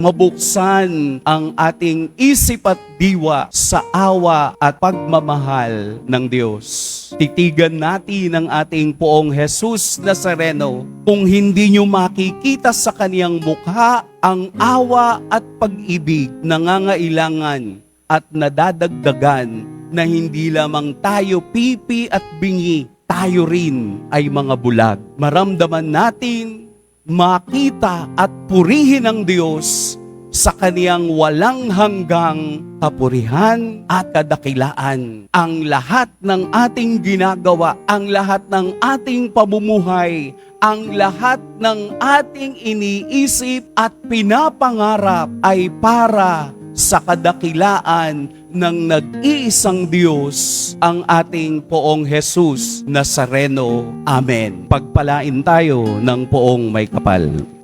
mabuksan ang ating isip at diwa sa awa at pagmamahal ng Diyos. Titigan natin ang ating Poong Jesus Nazareno. Kung hindi nyo makikita sa kaniyang mukha ang awa at pag-ibig, nangangailangan at nadadagdagan na hindi lamang tayo pipi at bingi, tayo rin ay mga bulag. Maramdaman natin, makita at purihin ang Diyos sa kaniyang walang hanggang kapurihan at kadakilaan. Ang lahat ng ating ginagawa, ang lahat ng ating pamumuhay, ang lahat ng ating iniisip at pinapangarap ay para sa kadakilaan ng nag-iisang Diyos, ang ating Poong Jesus Nazareno. Amen. Pagpalain tayo ng Poong May Kapal.